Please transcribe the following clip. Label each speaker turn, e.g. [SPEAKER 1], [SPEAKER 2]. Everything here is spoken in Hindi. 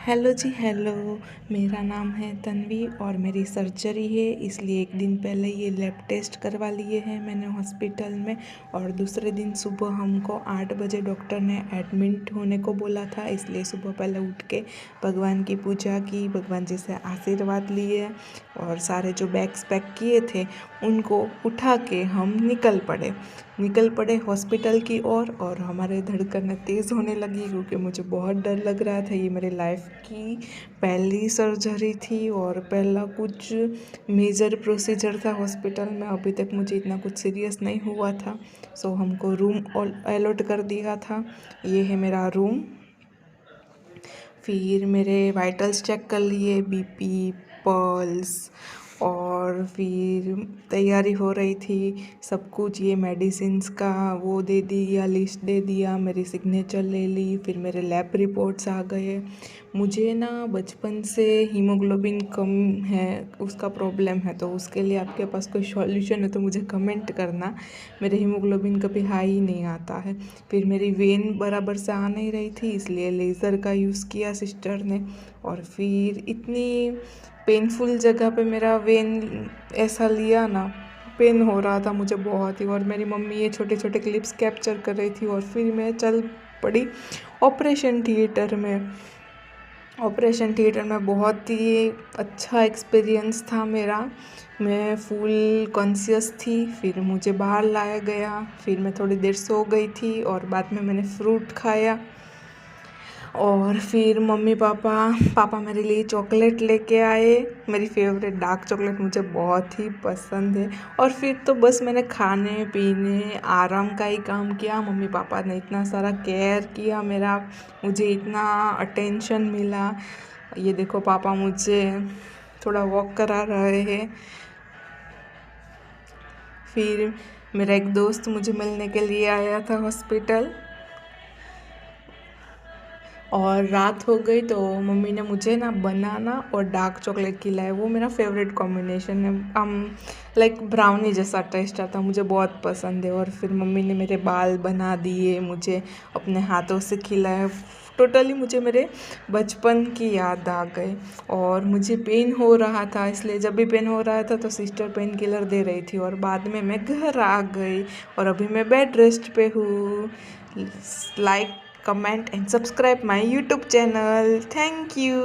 [SPEAKER 1] हेलो जी हेलो। मेरा नाम है तन्वी और मेरी सर्जरी है, इसलिए एक दिन पहले ये लैब टेस्ट करवा लिए हैं मैंने हॉस्पिटल में। और दूसरे दिन सुबह हमको 8 बजे डॉक्टर ने एडमिट होने को बोला था, इसलिए सुबह पहले उठ के भगवान की पूजा की, भगवान जी से आशीर्वाद लिए और सारे जो बैग्स पैक किए थे उनको उठा के हम निकल पड़े हॉस्पिटल की ओर। और हमारे धड़कनें तेज़ होने लगी क्योंकि मुझे बहुत डर लग रहा था। ये मेरे लाइफ की पहली सर्जरी थी और पहला कुछ मेजर प्रोसीजर था हॉस्पिटल में। अभी तक मुझे इतना कुछ सीरियस नहीं हुआ था। सो हमको रूम अलॉट कर दिया था। ये है मेरा रूम। फिर मेरे वाइटल्स चेक कर लिए, बीपी, पल्स, और फिर तैयारी हो रही थी सब कुछ। ये मेडिसिन्स का वो दे दिया, लिस्ट दे दिया, मेरी सिग्नेचर ले ली। फिर मेरे लैब रिपोर्ट्स आ गए। मुझे ना बचपन से हीमोग्लोबिन कम है, उसका प्रॉब्लम है, तो उसके लिए आपके पास कोई सॉल्यूशन है तो मुझे कमेंट करना। मेरे हीमोग्लोबिन कभी हाई ही नहीं आता है। फिर मेरी वेन बराबर से आ नहीं रही थी, इसलिए लेज़र का यूज़ किया सिस्टर ने। और फिर इतनी पेनफुल जगह पे मेरा वेन ऐसा लिया ना, पेन हो रहा था मुझे बहुत ही। और मेरी मम्मी ये छोटे छोटे क्लिप्स कैप्चर कर रही थी और फिर मैं चल पड़ी ऑपरेशन थिएटर में। ऑपरेशन थिएटर में बहुत ही अच्छा एक्सपीरियंस था मेरा। मैं फुल कॉन्शियस थी। फिर मुझे बाहर लाया गया, फिर मैं थोड़ी देर सो गई थी और बाद में मैंने फ्रूट खाया। और फिर मम्मी पापा मेरे लिए चॉकलेट लेके आए। मेरी फेवरेट डार्क चॉकलेट मुझे बहुत ही पसंद है। और फिर तो बस मैंने खाने पीने आराम का ही काम किया। मम्मी पापा ने इतना सारा केयर किया मेरा, मुझे इतना अटेंशन मिला। ये देखो पापा मुझे थोड़ा वॉक करा रहे हैं। फिर मेरा एक दोस्त मुझे मिलने के लिए आया था हॉस्पिटल। और रात हो गई तो मम्मी ने मुझे ना बनाना और डार्क चॉकलेट खिलाया। वो मेरा फेवरेट कॉम्बिनेशन है। लाइक ब्राउनी जैसा टेस्ट आता, मुझे बहुत पसंद है। और फिर मम्मी ने मेरे बाल बना दिए, मुझे अपने हाथों से खिलाया। टोटली मुझे मेरे बचपन की याद आ गई। और मुझे पेन हो रहा था, इसलिए जब भी पेन हो रहा था तो सिस्टर पेन किलर दे रही थी। और बाद में मैं घर आ गई और अभी मैं बेड रेस्ट पे हूँ। Like, comment and subscribe my YouTube channel. Thank you.